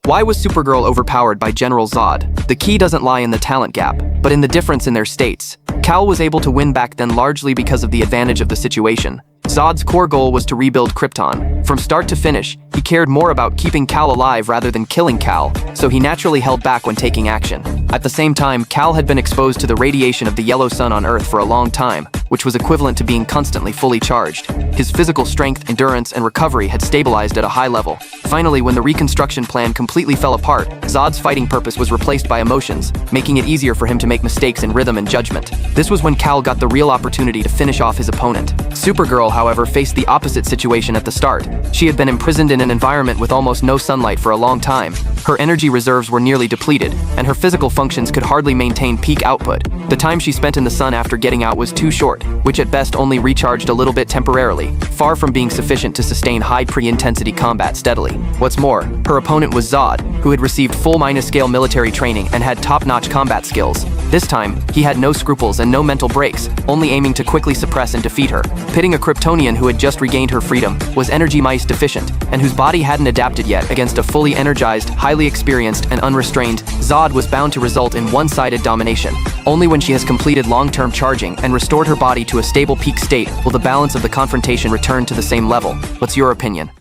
Why was Supergirl overpowered by General Zod? The key doesn't lie in the talent gap, but in the difference in their states. Cal was able to win back then largely because of the advantage of the situation. Zod's core goal was to rebuild Krypton. From start to finish, he cared more about keeping Cal alive rather than killing Cal, so he naturally held back when taking action. At the same time, Cal had been exposed to the radiation of the yellow sun on Earth for a long time, which was equivalent to being constantly fully charged. His physical strength, endurance, and recovery had stabilized at a high level. Finally, when the reconstruction plan completely fell apart, Zod's fighting purpose was replaced by emotions, making it easier for him to make mistakes in rhythm and judgment. This was when Cal got the real opportunity to finish off his opponent. Supergirl, however, faced the opposite situation at the start. She had been imprisoned in an environment with almost no sunlight for a long time. Her energy reserves were nearly depleted, and her physical functions could hardly maintain peak output. The time she spent in the sun after getting out was too short, which at best only recharged a little bit temporarily, far from being sufficient to sustain high pre-intensity combat steadily. What's more, her opponent was Zod, who had received full minus-scale military training and had top-notch combat skills. This time, he had no scruples and no mental breaks, only aiming to quickly suppress and defeat her. Pitting a Kryptonian who had just regained her freedom, was energy mice deficient, and whose body hadn't adapted yet against a fully energized, highly experienced, and unrestrained, Zod was bound to result in one-sided domination. Only when she has completed long-term charging and restored her body to a stable peak state will the balance of the confrontation return to the same level. What's your opinion?